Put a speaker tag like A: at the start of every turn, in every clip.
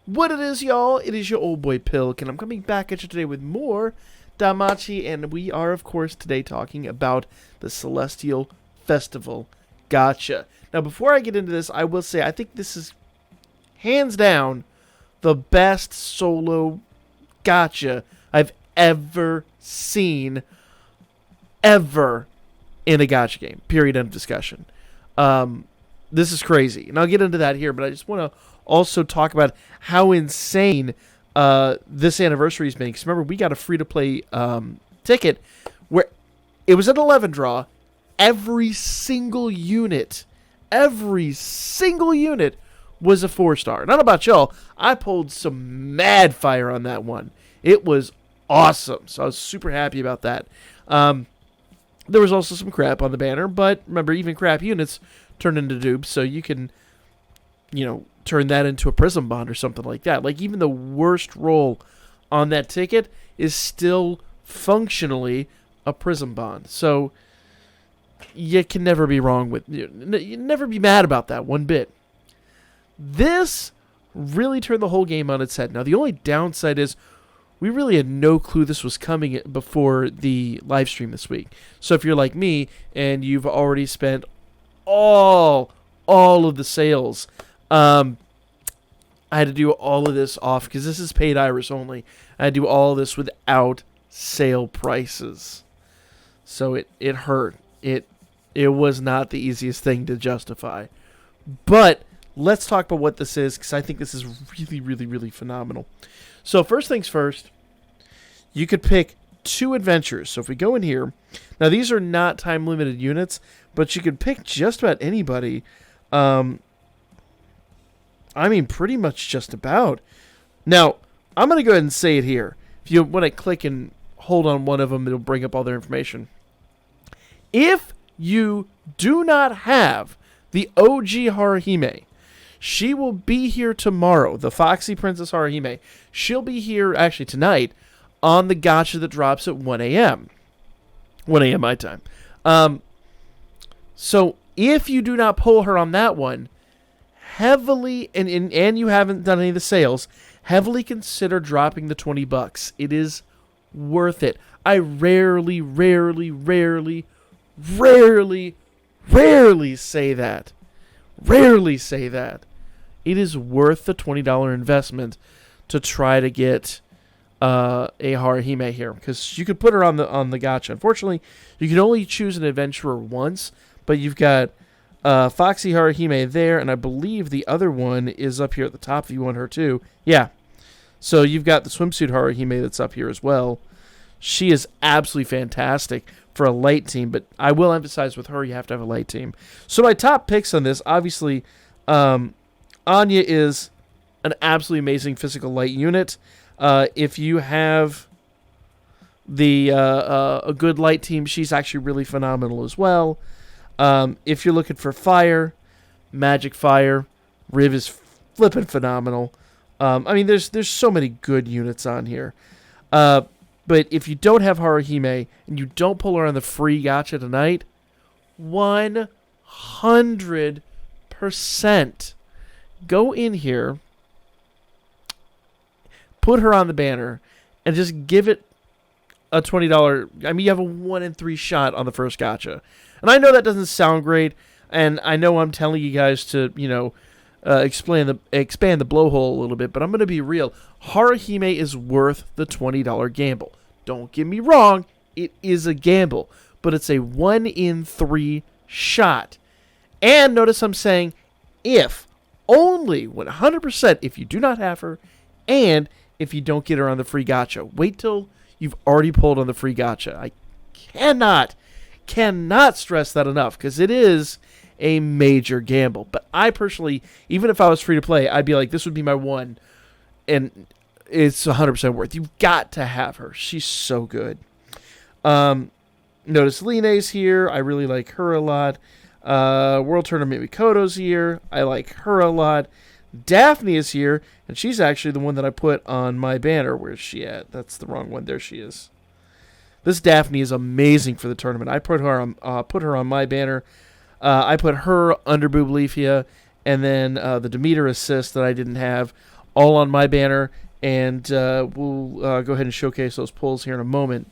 A: What it is, y'all? It is your old boy Pilk, and I'm coming back at you today with more Damachi, and we are, of course, today talking about the Celestial Festival gacha. Now, before I get into this, I will say I think this is hands down the best solo gacha I've ever seen, ever, in a gacha game. Period. End of discussion. This is crazy, and I'll get into that here, but I just want to also talk about how insane this anniversary is being. Because remember, we got a free-to-play ticket where it was an 11 draw. Every single unit was a 4-star. Not about y'all. I pulled some mad fire on that one. It was awesome. So I was super happy about that. There was also some crap on the banner, but remember, even crap units turn into dupes, so you can, turn that into a prism bond or something like that. Like, even the worst roll on that ticket is still functionally a prism bond. So you can never be wrong with, you never be mad about that one bit. This really turned the whole game on its head. Now, the only downside is we really had no clue this was coming before the live stream this week. So if you're like me and you've already spent all of the sales, I had to do all of this off because this is paid Iris only. I had to do all of this without sale prices. So it hurt. It was not the easiest thing to justify. But let's talk about what this is, because I think this is really, really, really phenomenal. So first things first, you could pick 2 adventures. So if we go in here, now these are not time-limited units, but you could pick just about anybody. Pretty much just about. Now, I'm going to go ahead and say it here. When I click and hold on one of them, it'll bring up all their information. If you do not have the OG Haruhime, she will be here tomorrow. The Foxy Princess Haruhime. She'll be here actually tonight on the gacha that drops at 1 a.m. 1 a.m. my time. So if you do not pull her on that one, heavily, and you haven't done any of the sales, heavily consider dropping the $20. It is worth it. I rarely say that. Rarely say that. It is worth the $20 investment to try to get a Haruhime here, because you could put her on the gacha. Unfortunately, you can only choose an adventurer once, but you've got Foxy Haruhime there, and I believe the other one is up here at the top if you want her too. Yeah. So you've got the swimsuit Haruhime that's up here as well. She is absolutely fantastic for a light team, but I will emphasize with her, you have to have a light team. So my top picks on this, obviously, Anya is an absolutely amazing physical light unit. If you have a good light team, she's actually really phenomenal as well. If you're looking for fire, Magic Fire, Riv is flippin' phenomenal. There's so many good units on here. But if you don't have Haruhime and you don't pull her on the free gacha tonight, 100% go in here, put her on the banner, and just give it a $20. You have a 1 in 3 shot on the first gacha. And I know that doesn't sound great, and I know I'm telling you guys to, expand the blowhole a little bit, but I'm going to be real. Haruhime is worth the $20 gamble. Don't get me wrong, it is a gamble, but it's a 1 in 3 shot. And notice I'm saying if, only 100% if you do not have her, and if you don't get her on the free gacha. Wait till you've already pulled on the free gacha. I cannot stress that enough, because it is a major gamble. But I personally, even if I was free to play, I'd be like, this would be my one, and it's 100% worth. You've got to have her. She's so good. Notice Line's here. I really like her a lot. World Tournament Mikoto's here. I like her a lot. Daphne is here, and she's actually the one that I put on my banner. Where's she at? That's the wrong one. There she is. This Daphne is amazing for the tournament. I put her on my banner. I put her under Booblefia, and then the Demeter assist that I didn't have all on my banner, and we'll go ahead and showcase those pulls here in a moment.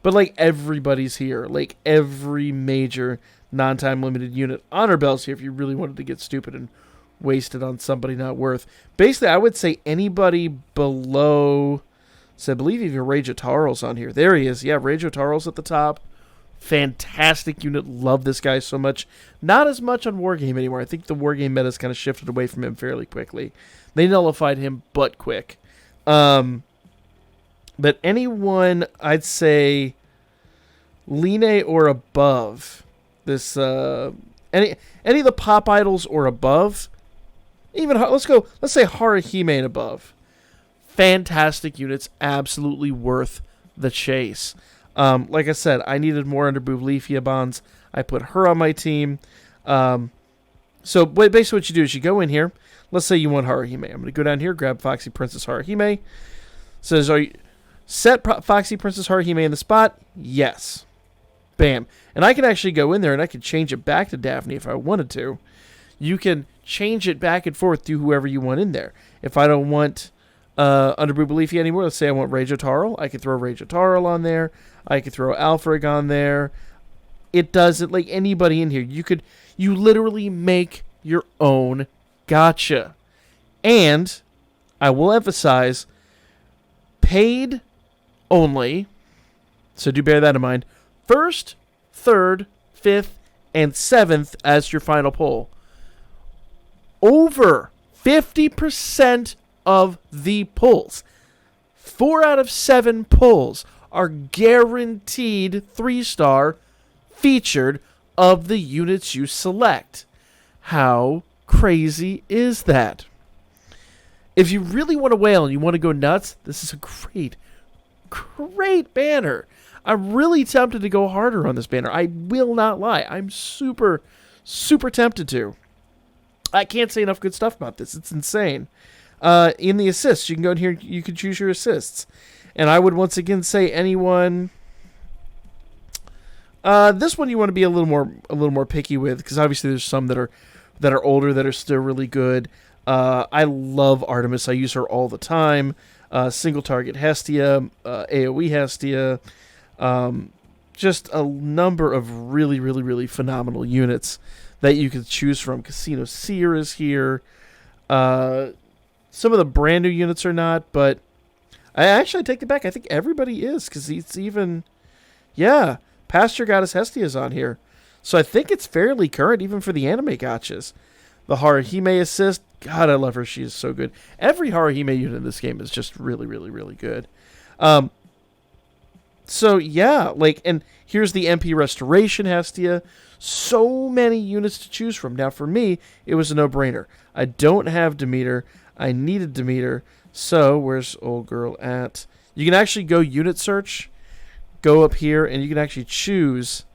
A: But like everybody's here, like every major non-time limited unit on our belts here if you really wanted to get stupid and waste it on somebody not worth. Basically, I would say anybody below, so I believe even Rage Otaro's on here. There he is. Yeah, Rage Otaro's at the top. Fantastic unit. Love this guy so much. Not as much on Wargame anymore. I think the Wargame meta's kind of shifted away from him fairly quickly. They nullified him, but quick. But anyone, I'd say, Line or above. This any of the pop idols or above. Even let's say Haruhime and above. Fantastic units, absolutely worth the chase. Like I said, I needed more Underboob Leafia bonds. I put her on my team. So basically what you do is you go in here. Let's say you want Haruhime. I'm going to go down here, grab Foxy Princess Haruhime. Says, are you set Foxy Princess Haruhime in the spot? Yes. Bam. And I can actually go in there and I can change it back to Daphne if I wanted to. You can change it back and forth to whoever you want in there. If I don't want Underboob Leafy anymore, let's say I want Rage Otaro, I could throw Rage Otaro on there. I could throw Alfred on there. It doesn't, like anybody in here. You literally make your own gacha. And I will emphasize, paid only. So do bear that in mind. First, third, fifth, and seventh as your final pull. Over 50% of the pulls, 4 out of 7 pulls, are guaranteed 3-star featured of the units you select. How crazy is that? If you really want to whale and you want to go nuts, this is a great banner. I'm really tempted to go harder on this banner. I will not lie. I'm super tempted to. I can't say enough good stuff about this. It's insane. In the assists, you can go in here. You can choose your assists. And I would once again say anyone. This one you want to be a little more picky with, because obviously there's some that are older that are still really good. I love Artemis. I use her all the time. Single target Hestia, AoE Hestia. Just a number of really phenomenal units that you can choose from. Casino Seer is here. Some of the brand new units are not, but I take it back. I think everybody is, because it's even, Pasture Goddess Hestia is on here. So I think it's fairly current, even for the anime gachas. The Haruhime assist, God, I love her. She is so good. Every Haruhime unit in this game is just really good. So yeah, and here's the MP Restoration Hestia. So many units to choose from. Now for me, it was a no-brainer. I don't have Demeter. I needed Demeter. So where's old girl at? You can actually go unit search, go up here, and you can actually choose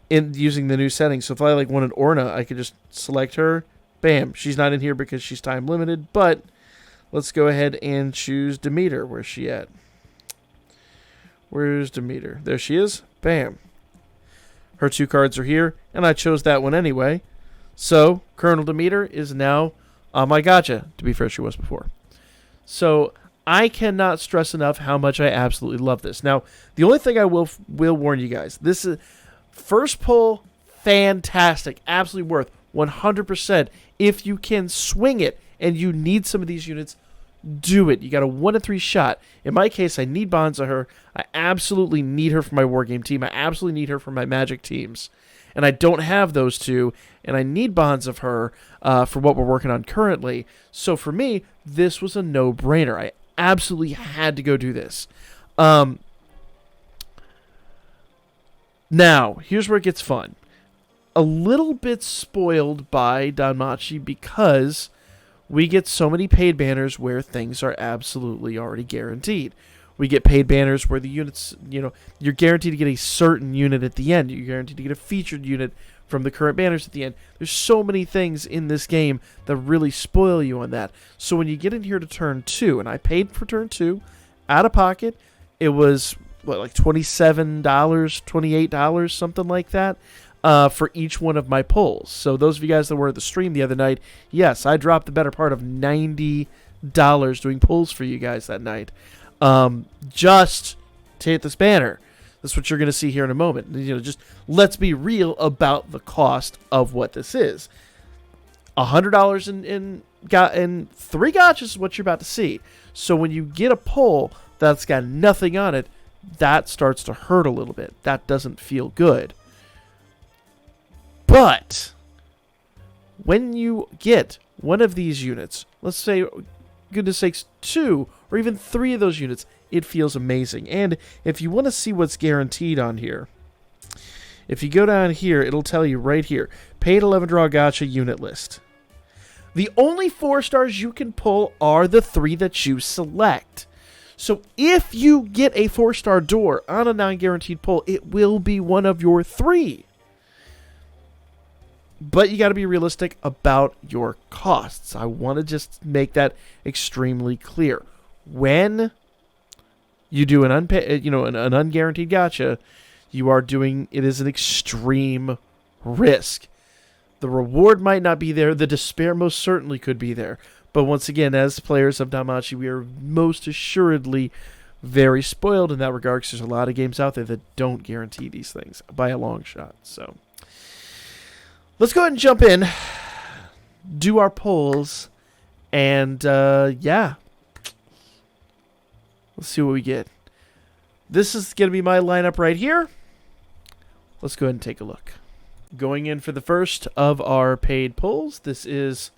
A: in using the new settings. So if I wanted Orna, I could just select her. Bam, she's not in here because she's time limited, but let's go ahead and choose Demeter. Where's she at? Where's Demeter? There she is. Bam. Her 2 cards are here, and I chose that one anyway. So, Colonel Demeter is now on my gacha. To be fair, she was before. So, I cannot stress enough how much I absolutely love this. Now, the only thing I will warn you guys, this is first pull, fantastic. Absolutely worth 100%. If you can swing it and you need some of these units, do it. You got a 1 in 3 shot. In my case, I need bonds of her. I absolutely need her for my Wargame team. I absolutely need her for my Magic teams. And I don't have those two, and I need bonds of her for what we're working on currently. So for me, this was a no-brainer. I absolutely had to go do this. Now, here's where it gets fun. A little bit spoiled by Danmachi because we get so many paid banners where things are absolutely already guaranteed. We get paid banners where the units, you're guaranteed to get a certain unit at the end. You're guaranteed to get a featured unit from the current banners at the end. There's so many things in this game that really spoil you on that. So when you get in here to turn 2, and I paid for turn 2 out of pocket, it was, $27, $28, something like that. for each one of my pulls. So those of you guys that were at the stream the other night, yes, I dropped the better part of $90 doing pulls for you guys that night. Just to hit this banner. That's what you're going to see here in a moment. Just let's be real about the cost of what this is. $100 in 3 gachas is what you're about to see. So when you get a pull that's got nothing on it, that starts to hurt a little bit. That doesn't feel good. But when you get one of these units, let's say, goodness sakes, 2 or even 3 of those units, it feels amazing. And if you want to see what's guaranteed on here, if you go down here, it'll tell you right here, paid 11 draw gacha unit list. The only 4 stars you can pull are the 3 that you select. So if you get a 4-star door on a non-guaranteed pull, it will be one of your 3. But you got to be realistic about your costs. I want to just make that extremely clear. When you do an unguaranteed gacha, you are doing it is an extreme risk. The reward might not be there. The despair most certainly could be there. But once again, as players of Danmachi, we are most assuredly very spoiled in that regard, because there's a lot of games out there that don't guarantee these things by a long shot. So let's go ahead and jump in, do our polls, and yeah. Let's see what we get. This is going to be my lineup right here. Let's go ahead and take a look. Going in for the first of our paid pulls. This is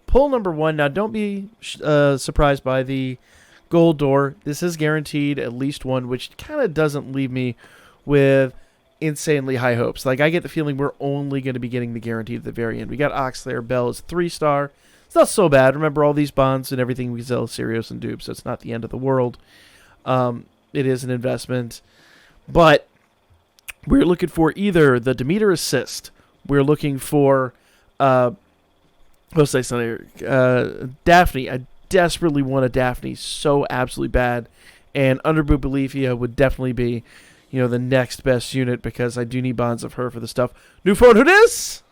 A: pull number 1. Now, don't be surprised by the gold door. This is guaranteed at least 1, which kind of doesn't leave me with insanely high hopes. Like, I get the feeling we're only going to be getting the guaranteed at the very end. We got Oxlayer Bell as 3-star. It's not so bad. Remember, all these bonds and everything we sell Sirius and dupes, so it's not the end of the world. It is an investment. But we're looking for either the Demeter Assist. We're looking for Daphne. I desperately want a Daphne so absolutely bad. And Underboot Belifia would definitely be, the next best unit, because I do need bonds of her for the stuff. New phone, who dis?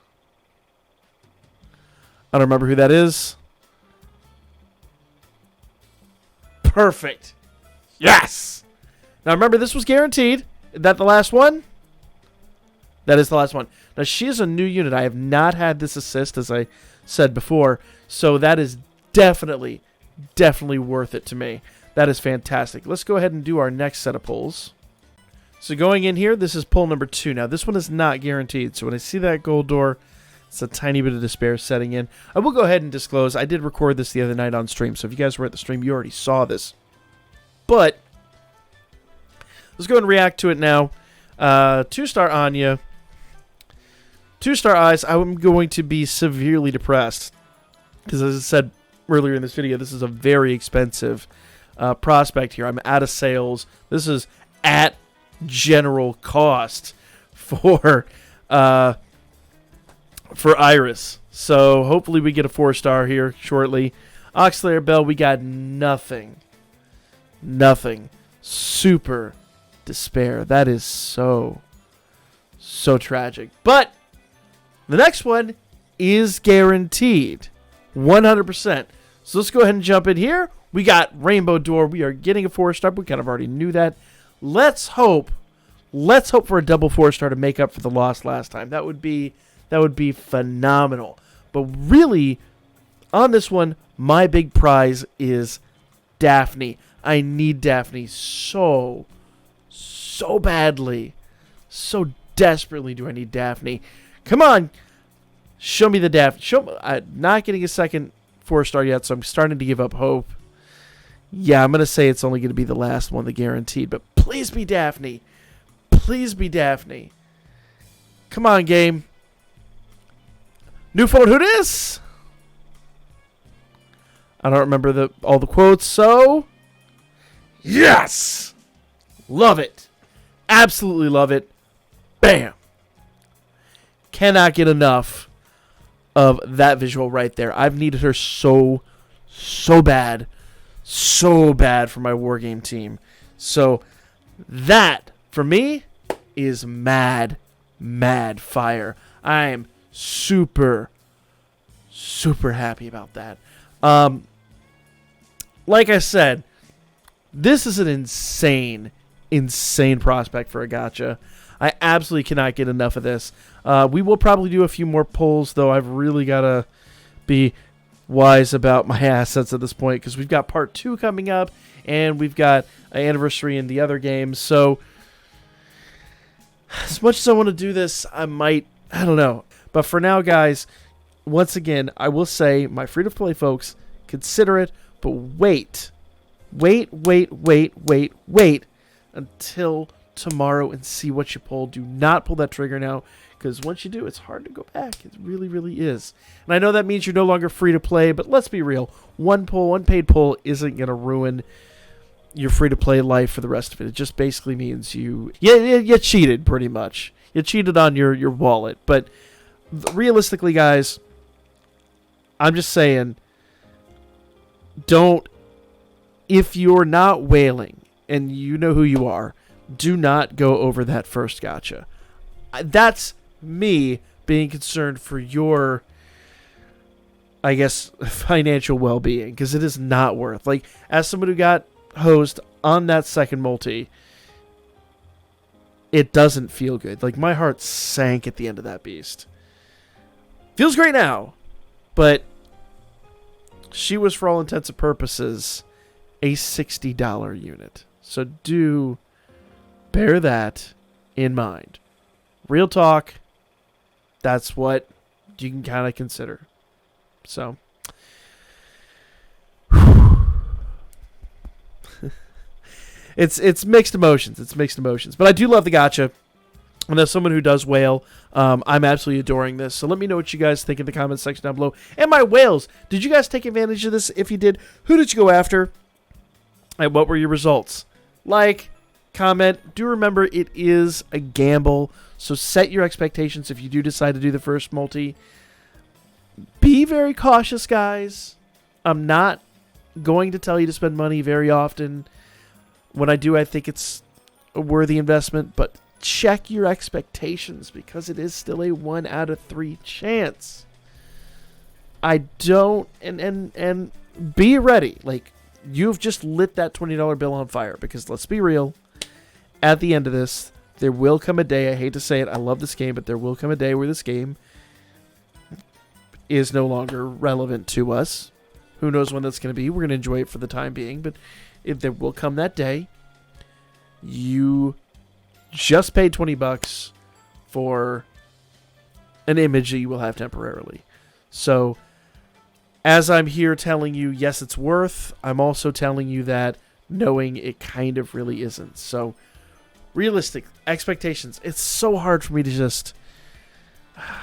A: I don't remember who that is. Perfect. Yes! Now remember, this was guaranteed. Is that the last one? That is the last one. Now, she is a new unit. I have not had this assist, as I said before. So that is definitely worth it to me. That is fantastic. Let's go ahead and do our next set of pulls. So going in here, this is pull number 2. Now, this one is not guaranteed. So when I see that gold door, it's a tiny bit of despair setting in. I will go ahead and disclose, I did record this the other night on stream. So if you guys were at the stream, you already saw this. But let's go ahead and react to it now. 2-star Anya. 2-star Eyes. I'm going to be severely depressed, because as I said earlier in this video, this is a very expensive prospect here. I'm out of sales. This is at general cost for Iris. So hopefully we get a 4-star here shortly. Oxlayer Bell, we got nothing. Nothing. Super despair. That is so tragic. But the next one is guaranteed. 100%. So let's go ahead and jump in here. We got Rainbow Door. We are getting a 4-star. We kind of already knew that. Let's hope for a double 4-star to make up for the loss last time. That would be phenomenal. But really, on this one, my big prize is Daphne. I need Daphne so badly. So desperately do I need Daphne. Come on. Show me the Daphne. I'm not getting a second 4-star yet, so I'm starting to give up hope. Yeah, I'm going to say it's only going to be the last one, the guaranteed. But please be Daphne. Please be Daphne. Come on, game. New phone, who dis? I don't remember all the quotes, so yes! Love it. Absolutely love it. Bam. Cannot get enough of that visual right there. I've needed her so bad. So bad for my wargame team. So that, for me, is mad mad fire. I am super happy about that. Like I said, this is an insane prospect for a gacha. I absolutely cannot get enough of this. We will probably do a few more polls, though. I've really got to be wise about my assets at this point, because we've got part 2 coming up, and we've got an anniversary in the other games. So as much as I want to do this, I don't know. But for now, guys, once again, I will say, my free-to-play folks, consider it, but wait until tomorrow and see what you pull. Do not pull that trigger now, because once you do, it's hard to go back. It really is. And I know that means you're no longer free to play, but let's be real. One paid pull isn't going to ruin your free to play life for the rest of it. It just basically means you cheated, pretty much. You cheated on your wallet. But realistically, guys, I'm just saying, if you're not whaling, and you know who you are, do not go over that first gacha. That's me being concerned for your, I guess, financial well-being, because it is not worth. Like, as someone who got hosed on that second multi, it doesn't feel good. Like, my heart sank at the end of that beast. Feels great now, but she was, for all intents and purposes, a $60 unit. So do bear that in mind. Real talk, that's what you can kind of consider. So, it's mixed emotions. It's mixed emotions. But I do love the gacha. And as someone who does whale, I'm absolutely adoring this. So let me know what you guys think in the comments section down below. And my whales, did you guys take advantage of this? If you did, who did you go after? And what were your results? Like, comment. Do remember, it is a gamble. So set your expectations if you do decide to do the first multi. Be very cautious, guys. I'm not going to tell you to spend money very often. When I do, I think it's a worthy investment. But check your expectations, because it is still a 1 out of 3 chance. I don't, and be ready. Like, you've just lit that $20 bill on fire, because let's be real, at the end of this, there will come a day, I hate to say it, I love this game, but there will come a day where this game is no longer relevant to us. Who knows when that's going to be? We're going to enjoy it for the time being, but if there will come that day, you just paid $20 for an image that you will have temporarily. So, as I'm here telling you, yes, it's worth, I'm also telling you that knowing it kind of really isn't. So, realistic expectations. It's so hard for me to just...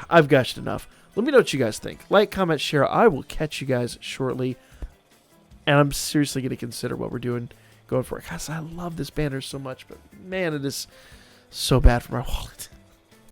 A: I've gushed enough. Let me know what you guys think. Like, comment, share. I will catch you guys shortly. And I'm seriously going to consider what we're doing going for it. Because I love this banner so much. But, man, it is so bad for my wallet.